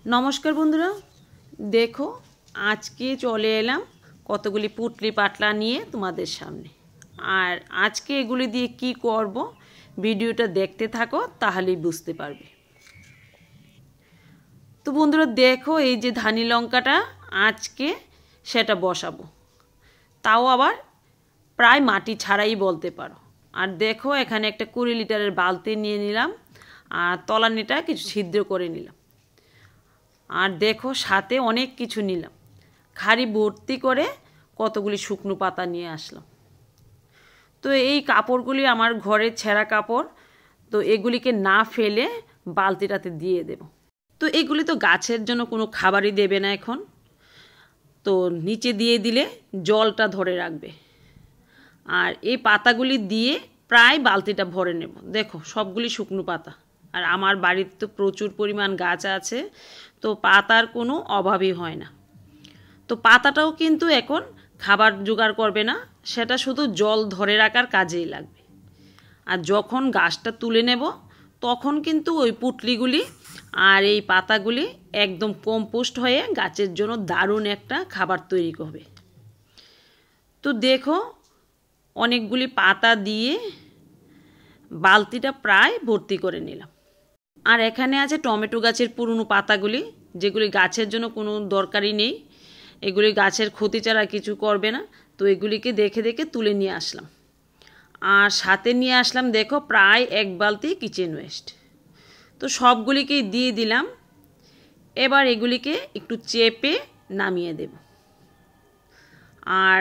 नमस्कार बंधुरा देखो आज के चले एलाम कतगुली पुटली पाटला निये तुम्हादेर सामने और आज के एगुली दिए कि करब भिडियोटा देखते थाको ताहलेई बुझते पारबे। तो बंधुरा देखो এই যে ধানি লঙ্কাটা আজকে সেটা বসাবো, তাও আবার প্রায় মাটি ছাড়াই বলতে পারো। আর দেখো এখানে একটা 20 লিটারের বালতি নিয়ে নিলাম আর তলানিটা কিছু ছিদ্র করে নিলাম। আর দেখো সাথে অনেক কিছু নিলাম, খাড়ি ভর্তি করে কতগুলি শুকনো পাতা নিয়ে আসলাম। তো এই কাপড়গুলি আমার ঘরের ছেঁড়া কাপড়, তো এগুলিকে না ফেলে বালতিটাতে দিয়ে দেব। তো এগুলি তো গাছের জন্য কোনো খাবারই দেবে না এখন, তো নিচে দিয়ে দিলে জলটা ধরে রাখবে। আর এই পাতাগুলি দিয়ে প্রায় বালতিটা ভরে নেব। দেখো সবগুলি শুকনো পাতা, আর আমার বাড়িতে তো প্রচুর পরিমাণ গাছ আছে, তো পাতার কোনো অভাবই হয় না। তো পাতাটাও কিন্তু এখন খাবার জোগাড় করবে না, সেটা শুধু জল ধরে রাখার কাজেই লাগবে। আর যখন গাছটা তুলে নেব তখন কিন্তু ওই পুটলিগুলি আর এই পাতাগুলি একদম কম্পোস্ট হয়ে গাছের জন্য দারুণ একটা খাবার তৈরি হবে। তো দেখো অনেকগুলি পাতা দিয়ে বালতিটা প্রায় ভর্তি করে নিলাম। আর এখানে আছে টমেটো গাছের পুরনো পাতাগুলি, যেগুলি গাছের জন্য কোনো দরকারই নেই, এগুলি গাছের ক্ষতি ছাড়া কিছু করবে না। তো এগুলিকে দেখে দেখে তুলে নিয়ে আসলাম। আর সাথে নিয়ে আসলাম দেখো প্রায় 1 বালতি কিচেন ওয়েস্ট। তো সবগুলিকেই দিয়ে দিলাম। এবার এগুলিকে একটু চেপে নামিয়ে দেব। আর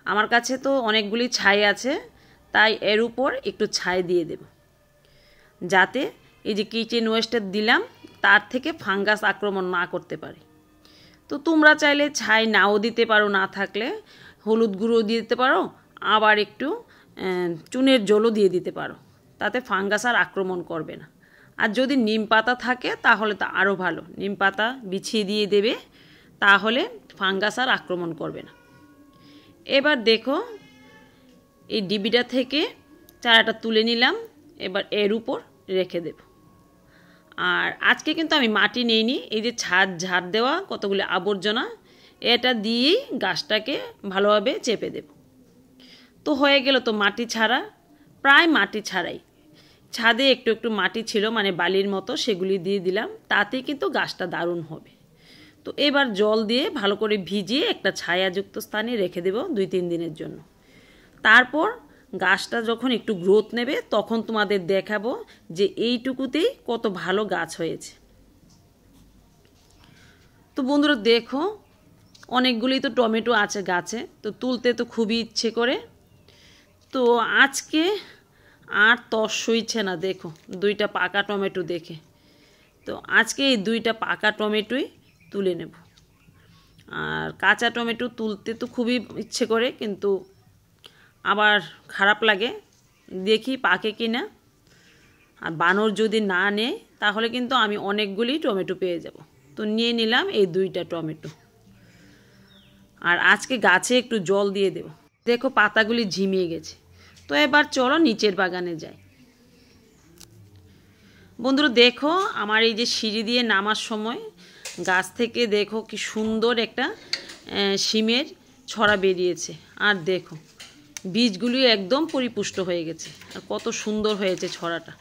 আমার কাছে তো অনেকগুলি ছাই আছে, তাই এর উপর একটু ছাই দিয়ে দেব, যাতে এই যে কিচেন ওয়েস্টটা দিলাম তার থেকে ফাঙ্গাস আক্রমণ না করতে পারে। তো তোমরা চাইলে ছাই নাও দিতে পারো, না থাকলে হলুদ গুঁড়ো দিয়ে দিতে পারো, আবার একটু চুনের জলও দিয়ে দিতে পারো, তাতে ফাঙ্গাস আর আক্রমণ করবে না। আর যদি নিম পাতা থাকে তাহলে তো আরও ভালো, নিম পাতা বিছিয়ে দিয়ে দেবে, তাহলে ফাঙ্গাস আর আক্রমণ করবে না। এবার দেখো এই ডিবিটা থেকে চারাটা তুলে নিলাম, এবার এর উপর রেখে দেব। আর আজকে কিন্তু আমি মাটি নিইনি, এই যে ঝাড় দেওয়া কতগুলো আবর্জনা, এটা দিয়েই গাছটাকে ভালোভাবে চেপে দেব। তো হয়ে গেল তো মাটি ছাড়া, প্রায় মাটি ছাড়াই। ছাদে একটু একটু মাটি ছিল মানে বালির মতো, সেগুলি দিয়ে দিলাম, তাতেই কিন্তু গাছটা দারুণ হবে। তো এবার জল দিয়ে ভালো করে ভিজিয়ে একটা ছায়াযুক্ত স্থানে রেখে দেব 2-3 দিনের জন্য। তারপর গাছটা যখন একটু গ্রোথ নেবে তখন তোমাদের দেখাবো যে এইটুকুতেই কত ভালো গাছ হয়েছে। তো বন্ধুরা দেখো অনেকগুলি তো টমেটো আছে গাছে, তো তুলতে তো খুবই ইচ্ছে করে। তো আজকে আর তর সইছে না, দেখো 2টা পাকা টমেটো দেখে। তো আজকে এই 2টা পাকা টমেটোই তুলে নেব। আর কাঁচা টমেটো তুলতে তো খুবই ইচ্ছে করে, কিন্তু আবার খারাপ লাগে, দেখি পাকে কি না। আর বানর যদি না নেয় তাহলে কিন্তু আমি অনেকগুলি টমেটো পেয়ে যাব। তো নিয়ে নিলাম এই 2টা টমেটো। আর আজকে গাছে একটু জল দিয়ে দেব। দেখো পাতাগুলি ঝিমিয়ে গেছে। তো এবার চলো নিচের বাগানে যাই। বন্ধুরা দেখো আমার এই যে সিঁড়ি দিয়ে নামার সময় গাছ থেকে দেখো কি সুন্দর একটা শিমের ছড়া বেরিয়েছে। আর দেখো বীজগুলি একদম পরিপুষ্ট হয়ে গেছে, আর কত সুন্দর হয়েছে ছড়াটা,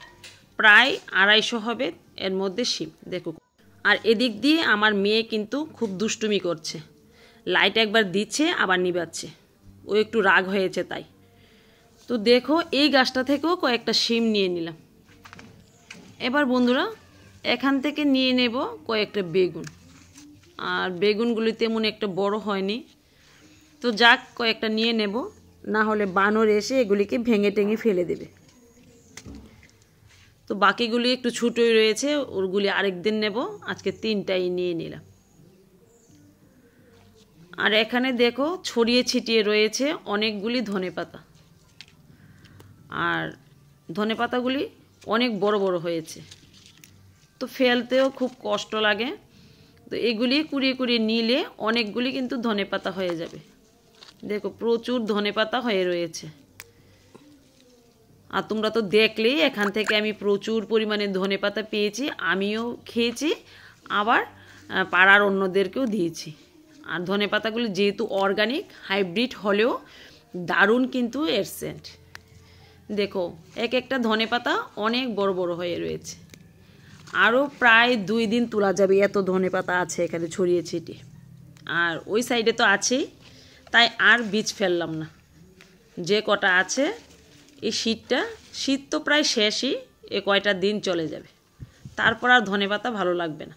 প্রায় 250 হবে এর মধ্যে শিম দেখো। আর এদিক দিয়ে আমার মেয়ে কিন্তু খুব দুষ্টুমি করছে, লাইট একবার দিচ্ছে আবার নিভাচ্ছে, ও একটু রাগ হয়েছে তাই। তো দেখো এই গাছটা থেকেও কয়েকটা শিম নিয়ে নিলাম। এবার বন্ধুরা এখান থেকে নিয়ে নেব কয়েকটা বেগুন। আর বেগুনগুলি তেমন একটা বড় হয়নি, তো যাক কয়েকটা নিয়ে নেব, না হলে বানর এসে এগুলিকে ভেঙে টেঙে ফেলে দেবে। তো বাকিগুলি একটু ছোটোই রয়েছে, ওরগুলি আরেকদিন নেব, আজকে 3টাই নিয়ে নিলাম। আর এখানে দেখো ছড়িয়ে ছিটিয়ে রয়েছে অনেকগুলি ধনেপাতা। আর ধনেপাতাগুলি অনেক বড় বড় হয়েছে, তো ফেলতেও খুব কষ্ট লাগে। তো এগুলি কুড়িয়ে কুড়িয়ে নিলে অনেকগুলি কিন্তু ধনেপাতা হয়ে যাবে। দেখো প্রচুর ধনেপাতা হয়ে রয়েছে। আর তোমরা তো দেখলেই এখান থেকে আমি প্রচুর পরিমাণে ধনেপাতা পেয়েছি, আমিও খেয়েছি, আবার পাড়ার অন্যদেরকেও দিয়েছি। আর ধনেপাতাগুলি যেহেতু অর্গানিক হাইব্রিড হলেও দারুণ কিন্তু এর সেন্ট। দেখো এক একটা ধনেপাতা অনেক বড় বড় হয়ে রয়েছে, আরও প্রায় 2 দিন তোলা যাবে, এত ধনেপাতা আছে এখানে ছড়িয়ে ছিটিয়ে। আর ওই সাইডে তো আছেই, তাই আর বীজ ফেললাম না। যে কটা আছে এই শীত তো প্রায় শেষই, এ কয়টা দিন চলে যাবে, তারপর আর ধনেপাতা ভালো লাগবে না।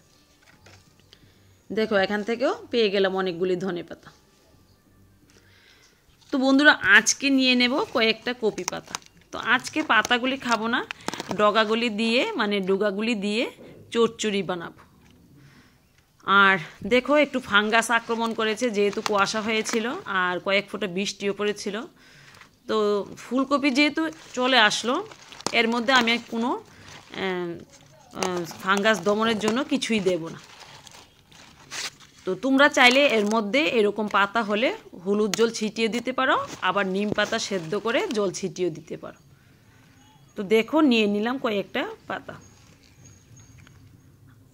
দেখো এখান থেকেও পেয়ে গেলাম অনেকগুলি ধনেপাতা। তো বন্ধুরা আজকে নিয়ে নেব কয়েকটা কপি পাতা। তো আজকে পাতাগুলি খাবো না, ডগাগুলি দিয়ে মানে ডুগাগুলি দিয়ে চচ্চড়ি বানাবো। আর দেখো একটু ফাঙ্গাস আক্রমণ করেছে, যেহেতু কুয়াশা হয়েছিল আর কয়েক ফোঁটা বৃষ্টিও পড়েছিল। তো ফুলকপি যেহেতু চলে আসলো, এর মধ্যে আমি কোনো ফাঙ্গাস দমনের জন্য কিছুই দেব না। তো তোমরা চাইলে এর মধ্যে এরকম পাতা হলে হলুদ জল ছিটিয়ে দিতে পারো, আবার নিম পাতা সেদ্ধ করে জল ছিটিয়ে দিতে পারো। তো দেখো নিয়ে নিলাম কয়েকটা পাতা।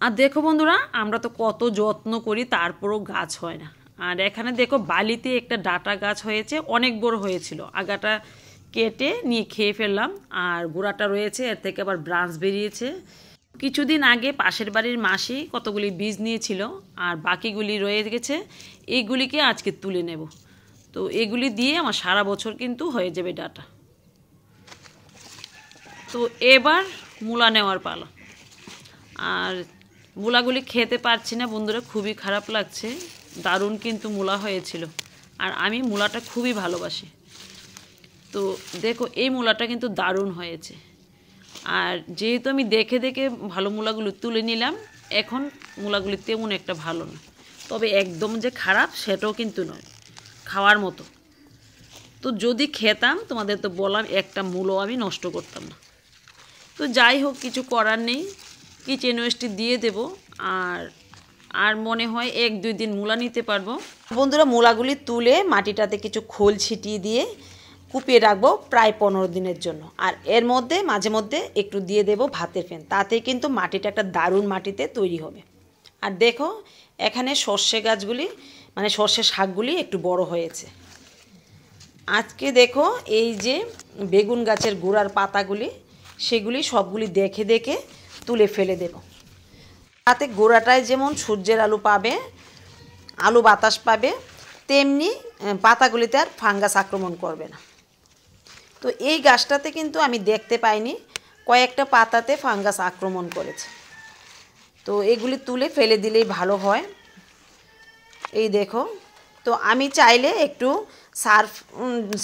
আর দেখো বন্ধুরা আমরা তো কত যত্ন করি, তারপরও গাছ হয় না। আর এখানে দেখো বালিতে একটা ডাটা গাছ হয়েছে, অনেক বড় হয়েছিল, আগাটা কেটে নিয়ে খেয়ে ফেললাম। আর গোড়াটা রয়েছে, এর থেকে আবার ব্রাঞ্চ বেরিয়েছে। কিছুদিন আগে পাশের বাড়ির মাসি কতগুলি বীজ নিয়েছিল, আর বাকিগুলি রয়ে গেছে, এইগুলিকে আজকে তুলে নেব। তো এগুলি দিয়ে আমার সারা বছর কিন্তু হয়ে যাবে ডাটা। তো এবার মূলা নেওয়ার পালা। আর মূলাগুলি খেতে পারছি না বন্ধুরা, খুবই খারাপ লাগছে। দারুণ কিন্তু মূলা হয়েছিল, আর আমি মূলাটা খুবই ভালোবাসি। তো দেখো এই মূলাটা কিন্তু দারুণ হয়েছে। আর যেহেতু আমি দেখে দেখে ভালো মূলাগুলো তুলে নিলাম, এখন মূলাগুলি তেমন একটা ভালো না, তবে একদম যে খারাপ সেটাও কিন্তু নয়, খাওয়ার মতো। তো যদি খেতাম তোমাদের তো বললাম একটা মূলও আমি নষ্ট করতাম না। তো যাই হোক কিছু করার নেই, কিচেন ওয়েস্টে দিয়ে দেব। আর মনে হয় 1-2 দিন মূলা নিতে পারবো। বন্ধুরা মূলাগুলি তুলে মাটিটাতে কিছু খোল ছিটিয়ে দিয়ে কুপিয়ে রাখবো প্রায় 15 দিনের জন্য। আর এর মধ্যে মাঝে মধ্যে একটু দিয়ে দেব ভাতের ফেন, তাতে কিন্তু মাটিটা একটা দারুণ মাটিতে তৈরি হবে। আর দেখো এখানে সর্ষে গাছগুলি মানে সর্ষে শাকগুলি একটু বড় হয়েছে। আজকে দেখো এই যে বেগুন গাছের গোড়ার পাতাগুলি, সেগুলি সবগুলি দেখে দেখে তুলে ফেলে দেব, তাতে গোড়াটায় যেমন সূর্যের আলো পাবে, আলো বাতাস পাবে, তেমনি পাতাগুলিতে আর ফাঙ্গাস আক্রমণ করবে না। তো এই গাছটাতে কিন্তু আমি দেখতে পাইনি কয়েকটা পাতাতে ফাঙ্গাস আক্রমণ করেছে। তো এগুলি তুলে ফেলে দিলেই ভালো হয়। এই দেখো, তো আমি চাইলে একটু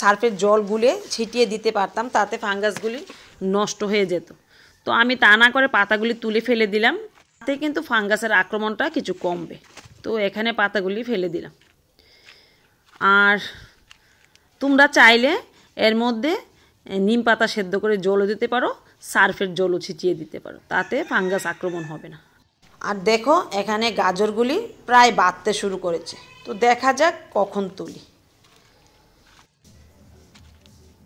সার্ফের জল গুলে ছিটিয়ে দিতে পারতাম, তাতে ফাঙ্গাসগুলি নষ্ট হয়ে যেত। তো আমি তা না করে পাতাগুলি তুলে ফেলে দিলাম, তাতে কিন্তু ফাঙ্গাসের আক্রমণটা কিছু কমবে। তো এখানে পাতাগুলি ফেলে দিলাম। আর তোমরা চাইলে এর মধ্যে নিম পাতা সেদ্ধ করে জলও দিতে পারো, সার্ফের জলও ছিটিয়ে দিতে পারো, তাতে ফাঙ্গাস আক্রমণ হবে না। আর দেখো এখানে গাজরগুলি প্রায় বাড়তে শুরু করেছে, তো দেখা যাক কখন তুলি।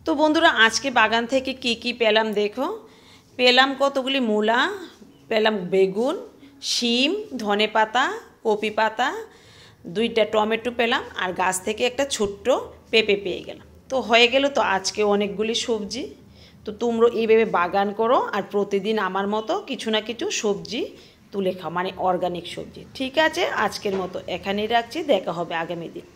তো বন্ধুরা আজকে বাগান থেকে কি কি পেলাম দেখো। পেলাম কতগুলি মূলা, পেলাম বেগুন, শিম, ধনেপাতা, কপি পাতা, 2টা টমেটো পেলাম, আর গাছ থেকে একটা ছোট্ট পেঁপে পেয়ে গেলাম। তো হয়ে গেল তো আজকে অনেকগুলি সবজি। তো তোমরা এইভাবে বাগান করো আর প্রতিদিন আমার মতো কিছু না কিছু সবজি তুলে খাও, মানে অর্গানিক সবজি। ঠিক আছে, আজকের মতো এখানেই রাখছি, দেখা হবে আগামী দিন।